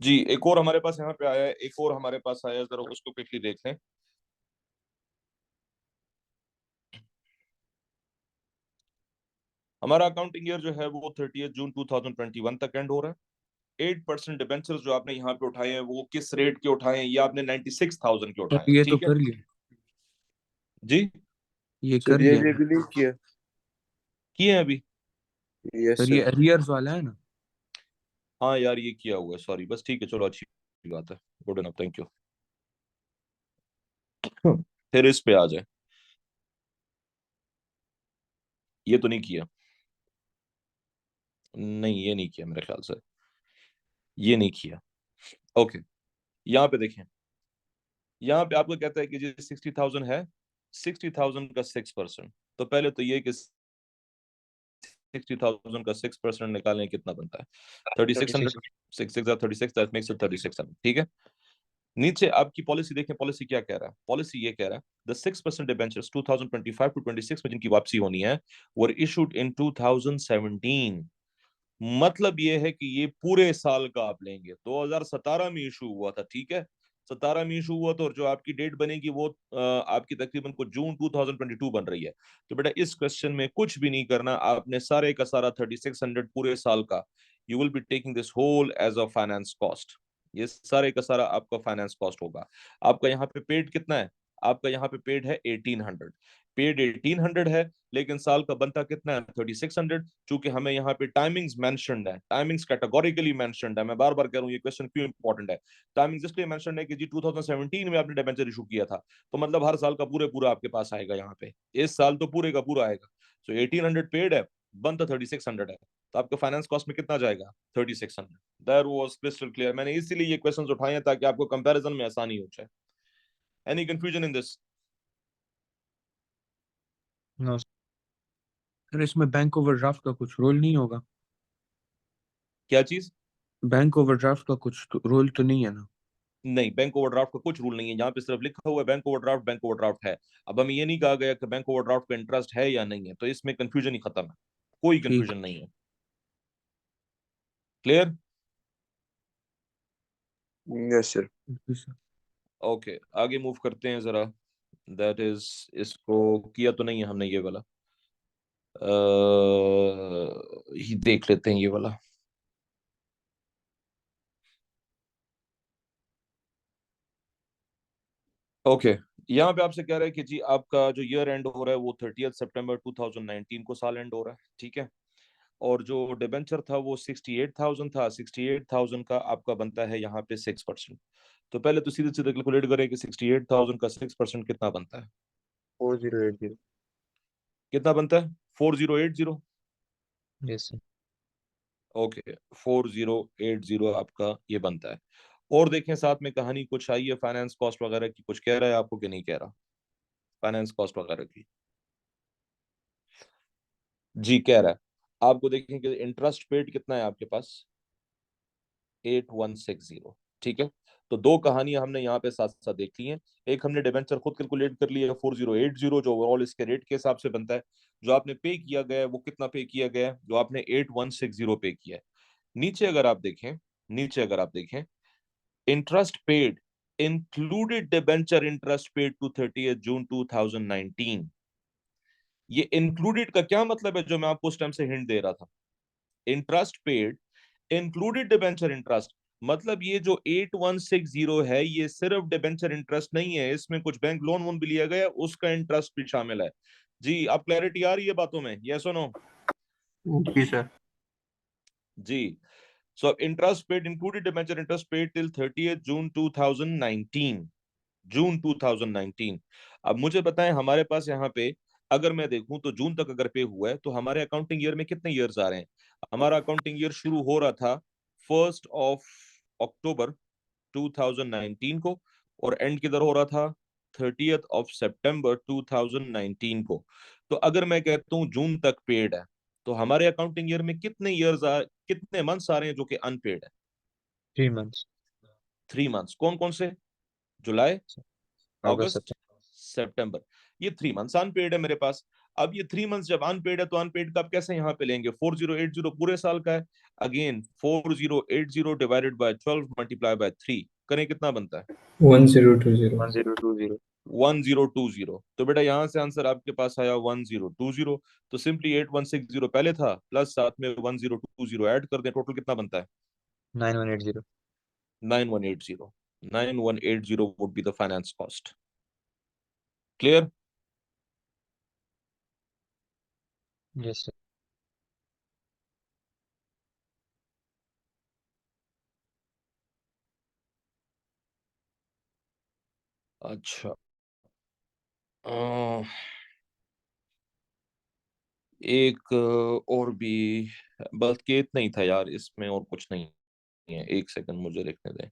जी, एक और हमारे पास यहाँ पे आया है, एक और हमारे पास आया है, जरा उसको क्विकली देख लें। हमारा अकाउंटिंग ईयर जो है वो 30 जून 2021 तक एंड हो रहा है। 8% डिबेंचर्स जो आपने यहाँ पे उठाए हैं वो किस रेट के उठाए हैं? ये आपने 96,000 के उठाए सर हैं, ये तो ठीक है? कर लिया, जी, ये कर सर ये लिया भी था। नहीं किया। किए हैं अभी? यस सर ये सर। अरियर्स वाला है ना। हाँ यार, ये किया हुआ है, सॉरी। बस ठीक है, चलो अच्छी बात है, गुड इनफ, थैंक यू। फिर इस पे आ जाए। ये तो नहीं किया, नहीं ये नहीं किया मेरे ख्याल से, ये नहीं किया। ओके, यहाँ पे देखें, यहाँ पे आपको कहता है कि जी 60,000 है, 60,000 का 6%। तो पहले तो ये कि 60,000 का 6% निकालें, कितना बनता है? 3600। 36। 6 6 36, दैट मेक्स इट 3600, ठीक है। नीचे आपकी पॉलिसी देखें, पॉलिसी क्या कह रहा है? पॉलिसी ये कह रहा है द 6% डिबेंचर्स 2025 टू 26 में जिनकी वापसी होनी है वर इशूड इन 2017। मतलब ये है कि ये पूरे साल का आप लेंगे। 2017 में इशू हुआ था, ठीक है, 17 में इशू हुआ, तो और जो आपकी डेट बनेगी वो आपकी तकरीबन को जून 2022 बन रही है। तो बेटा इस क्वेश्चन में कुछ भी नहीं करना, आपने सारे का सारा 3600 पूरे साल का, you will be taking this whole as a finance cost. ये सारे का सारा आपका फाइनेंस कॉस्ट होगा। आपका यहाँ पे पेड कितना है? आपका यहाँ पे पेड है 1800। पेड 1800 है, लेकिन साल का बनता कितना है? 3600। चूंकि हमें यहाँ पे टाइमिंग्स मेंशन्ड है, टाइमिंग्स कैटेगोरिकली मेंशन्ड है, मैं बार बार कह रहा हूँ ये क्वेश्चन क्यों इंपॉर्टेंट है। टाइमिंग्स इसलिए मेंशन्ड है कि जी 2017 में आपने डिबेंचर इशू किया था, तो मतलब हर साल का पूरे पूरा आपके पास आएगा यहाँ पे, इस साल तो पूरे का पूरा आएगा। सो 1800 पेड है, बनता 3600 है, तो आपका फाइनेंस कॉस्ट में कितना जाएगा? 3600। That was crystal clear. मैंने इसीलिए ये क्वेश्चंस उठाए हैं ताकि आपको कंपैरिजन में आसानी हो जाए। Any confusion in this? No. Sir इसमें बैंक ओवरड्राफ्ट का कुछ रोल नहीं होगा? क्या चीज? बैंक ओवरड्राफ्ट का कुछ रोल तो नहीं है ना? नहीं, बैंक ओवरड्राफ्ट का कुछ रूल नहीं है, यहाँ पे सिर्फ लिखा हुआ है बैंक ओवरड्राफ्ट, बैंक ओवरड्राफ्ट है। अब हमें ये नहीं कहा गया कि बैंक ओवरड्राफ्ट का इंटरेस्ट है या नहीं है, तो इसमें कंफ्यूजन ही खत्म है, कोई ठीक। कंफ्यूजन नहीं है। क्लियर? Yes sir. जी सर। ओके, आगे मूव करते हैं जरा। दैट इज, इसको किया तो नहीं है हमने ये वाला, ही देख लेते हैं ये वाला। ओके, यहाँ पे आपसे कह रहा है कि जी आपका जो ईयर एंड हो रहा है वो 30 सितंबर 2019 को साल एंड हो रहा है, ठीक है। और जो डिबेंचर था वो 68,000 था, 68,000 का आपका बनता है यहाँ पे 6%। तो पहले तो सीधे सीधे कैलकुलेट करें कि 68,000 का 6% कितना बनता है? 4080। कितना बनता है? 4080। Yes sir. ओके, 4080 आपका ये बनता है। और देखें साथ में कहानी कुछ आई है फाइनेंस कॉस्ट वगैरह की, कुछ कह रहा है आपको कि नहीं कह रहा फाइनेंस कॉस्ट वगैरह की? जी कह रहा है। आपको देखेंगे इंटरेस्ट पेड कितना है आपके पास, 8160। ठीक है, तो दो कहानियां हमने यहाँ पे साथ साथ देख ली हैं। एक हमने डिबेंचर खुद कैलकुलेट कर लिया है 4080, जो ओवरऑल इसके रेट के हिसाब से बनता है। जो आपने पे किया गया है वो कितना पे किया गया है, जो आपने 8160 पे किया है। नीचे अगर आप देखें, नीचे अगर आप देखें, interest paid included debenture interest paid to 30 June 2019। ये इंक्लूडेड का क्या मतलब है, जो मैं आपको उस टाइम से हिंट दे रहा था। Interest paid included debenture interest, मतलब ये जो 8160 है ये सिर्फ डिबेंचर इंटरेस्ट नहीं है, इसमें कुछ बैंक लोन वोन भी लिया गया है, उसका इंटरेस्ट भी शामिल है। जी आप क्लैरिटी आ रही है बातों में, यस और नो? जी सर। जी। So interest paid included debenture interest paid till 30 June 2019, June 2019। अब मुझे बताएं हमारे पास यहाँ पे अगर मैं देखूं तो जून तक अगर पे हुआ है तो हमारे अकाउंटिंग ईयर में कितने ईयर्स आ रहे हैं। हमारा अकाउंटिंग ईयर शुरू हो रहा था 1 अक्टूबर 2019 को, और एंड किधर हो रहा था 30 सितंबर 2019 को। तो अगर मैं कहता हूँ जून तक पेड है, तो हमारे अकाउंटिंग ईयर में कितने मंथ्स आ रहे हैं जो कि अनपेड है। 3 months। 3 मंथ्स कौन कौन से, जुलाई, अगस्त अगस्त, सितंबर। सितंबर। ये 3 मंथ्स अनपेड है मेरे पास। अब ये 3 मंथ्स जब अनपेड है तो अनपेड का आप कैसे यहाँ पे लेंगे, 4080 पूरे साल का है। Again 4080 divided by 12 multiply by 3 करें कितना बनता है, 1020. 1020। 1020। तो बेटा यहाँ से आंसर आपके पास आया 1020। तो सिंपली 8160 पहले था, प्लस साथ में 1020 ऐड कर दें, टोटल कितना बनता है 9180। 9180। 9180 would be the finance cost. Clear? Yes sir. अच्छा, अह, एक और भी, बल्कि इतना ही था यार, इसमें और कुछ नहीं है। एक सेकंड मुझे लिखने दें।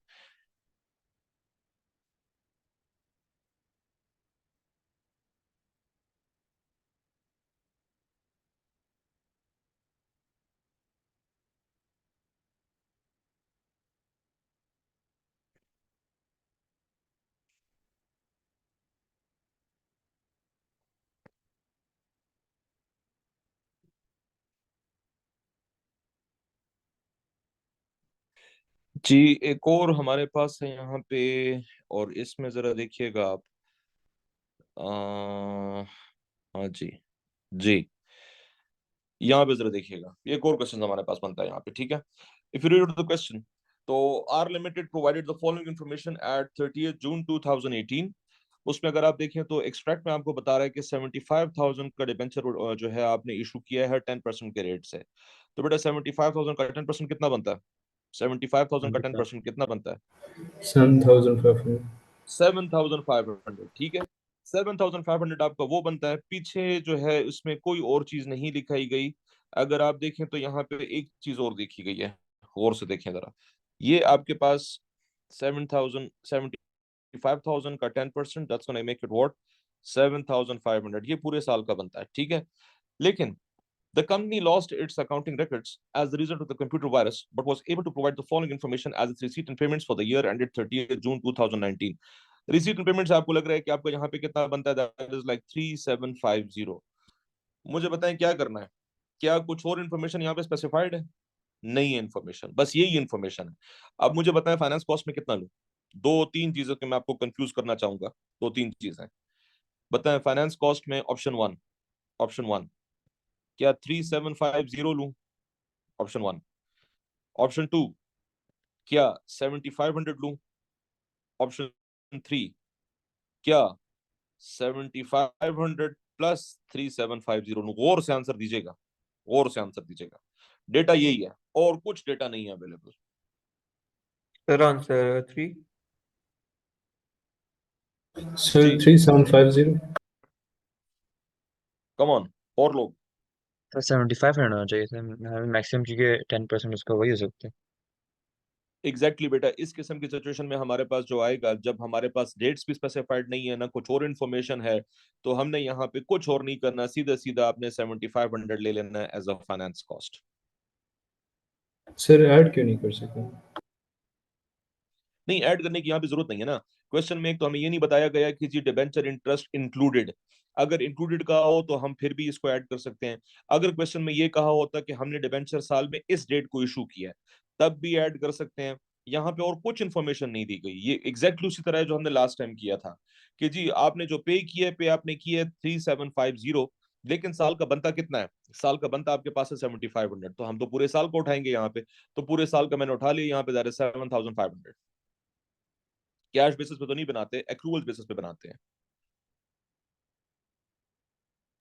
जी एक और हमारे पास है यहाँ पे, और इसमें जरा देखिएगा आप। हाँ जी, जी यहाँ पे जरा देखिएगा, ये एक और क्वेश्चन हमारे पास बनता है यहाँ पे। ठीक है, if you read the question, तो R limited provided the following information at 30 June 2018। उसमें अगर आप देखें तो एक्सट्रैक्ट में आपको बता रहा है कि 75,000 का डिबेंचर जो है आपने इशू किया है 10% के रेट से। तो बेटा 75,000 का 10% कितना बनता है, 75,000 का 10% कितना बनता है 7,500. 7,500। ठीक है, 7,500 आपका वो बनता है। पीछे जो है उसमें कोई और चीज नहीं दिखाई गई। अगर आप देखें तो यहाँ पे एक चीज और देखी गई है, गौर से देखें जरा। ये आपके पास 75,000 का 10%, that's gonna make it what 7,500, ये पूरे साल का बनता है। ठीक है, लेकिन the company lost its accounting records as the result of the computer virus, but was able to provide the following information as its receipt and payments for the year ended 30th June 2019। Receipt and payments आपको लग रहा है कि आपको यहाँ पे कितना बनता है, दैट इज लाइक 3750। मुझे बताएं क्या करना है, क्या कुछ और इन्फॉर्मेशन यहाँ पे स्पेसिफाइड है? नहीं है इन्फॉर्मेशन, बस यही इन्फॉर्मेशन है। अब मुझे बताएं फाइनेंस कॉस्ट में कितना लूं। दो तीन चीजों के मैं आपको कंफ्यूज करना चाहूंगा, दो तीन चीजें बताएं। फाइनेंस कॉस्ट में ऑप्शन वन क्या 3750 लूं, ऑप्शन वन। ऑप्शन टू क्या 7500 लूं, ऑप्शन थ्री क्या 7500 प्लस 3750 लूं। गौर से आंसर दीजिएगा, गौर से आंसर दीजिएगा। डेटा यही है और कुछ डेटा नहीं है अवेलेबल। Sir answer 3। Sir, जी 3750. कम ऑन, और लोग। सर 75 होना चाहिए सर, मैक्सिमम क्योंकि 10% उसका वही हो सकता है। एग्जैक्टली बेटा, इस किस्म की सिचुएशन में हमारे पास जो आएगा, जब हमारे पास डेट्स भी स्पेसिफाइड नहीं है ना कुछ और इन्फॉर्मेशन है, तो हमने यहाँ पे कुछ और नहीं करना, सीधा सीधा आपने 7500 ले लेना है as a finance cost. Sir add क्यों नहीं कर सकते? नहीं, ऐड करने की यहाँ पे जरूरत नहीं है ना। क्वेश्चन में एक तो हमें ये नहीं बताया गया कि जी डिबेंचर इंटरेस्ट इंक्लूडेड, अगर इंक्लूडेड कहा हो तो हम फिर भी इसको ऐड कर सकते हैं। अगर क्वेश्चन में ये कहा होता कि हमने डिबेंचर साल में इस डेट को इशू किया है, तब भी ऐड कर सकते हैं। यहाँ पे और कुछ इन्फॉर्मेशन नहीं दी गई, ये एग्जैक्टली उसी तरह है जो हमने लास्ट टाइम किया था कि जी आपने जो पे किया है, पे आपने किया है 3750, लेकिन साल का बनता कितना है, साल का बनता आपके पास है 7500, तो हम तो पूरे साल को उठाएंगे यहाँ पे, तो पूरे साल का मैंने उठा लिया यहाँ पे, दैट इज 7500। कैश बेसिस पे तो नहीं बनाते, एक्रूवल बेसिस पे बनाते हैं।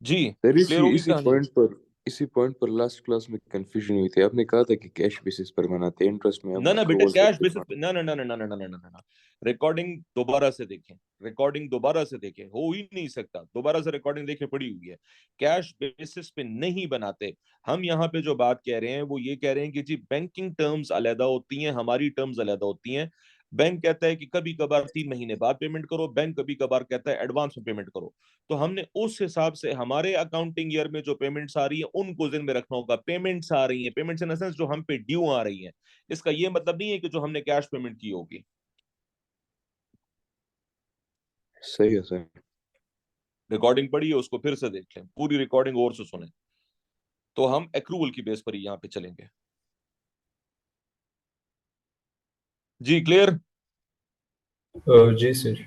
जी सर क्लियर होगी कहानी? इसी पॉइंट पर लास्ट क्लास में कंफ्यूजन हुई थी। आपने कहा था कि कैश बेसिस पर बनाते हैं, इंटरेस्ट में हम ना ना बेटा, accruals कैश करके बेसिस बनाते पे ना ना ना ना ना ना ना ना ना ना, रिकॉर्डिंग दोबारा से देखें, रिकॉर्डिंग दोबारा से देखें, हो ही नहीं सकता, दोबारा से रिकॉर्डिंग देखे पड़ी हुई है। कैश बेसिस पे नहीं बनाते हम। यहाँ पे जो बात कह रहे हैं वो ये कह रहे हैं कि जी बैंकिंग टर्म्स अलग होती हैं, हमारी टर्म्स अलग होती हैं। बैंक कहता है कि कभी कभार 3 महीने बाद पेमेंट करो, बैंक कभी कभार कहता है एडवांस में पेमेंट करो। तो हमने उस हिसाब से हमारे अकाउंटिंग ईयर में जो पेमेंट्स आ रही है उनको जिन में रखना होगा। पेमेंट्स आ रही हैं, पेमेंट्स इन द सेंस जो हम पे ड्यू आ रही हैं, इसका ये मतलब नहीं है कि जो हमने कैश पेमेंट की होगी। हैं। सही है सर। रिकॉर्डिंग पड़ी है, उसको फिर से देख लें, पूरी रिकॉर्डिंग और से सुने, तो हम एक्रूवल की बेस पर ही यहाँ पे चलेंगे। जी क्लियर? जी सर।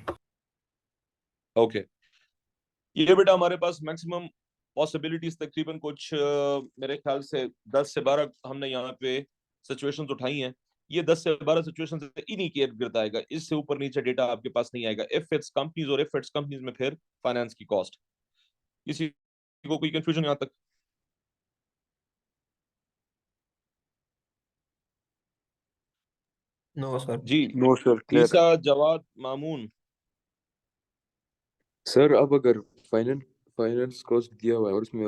ओके, ये बेटा हमारे पास मैक्सिमम पॉसिबिलिटीज तकरीबन कुछ मेरे ख्याल से 10 से 12 हमने यहाँ पे सिचुएशंस उठाई हैं। ये 10 से 12 सिचुएशंस इन्हीं के इर्द गिर्द आएगा, इससे ऊपर नीचे डेटा आपके पास नहीं आएगा। इफ इट्स कंपनीज और इफ इट्स कंपनीज में फिर फाइनेंस की कॉस्ट। किसी को कोई कंफ्यूजन यहाँ तक? No sir. जी नो सर, क्लियर है। ईसा, जवाद, मामून। सर अब अगर फाइनेंस कॉस्ट दिया हुआ है और उसमें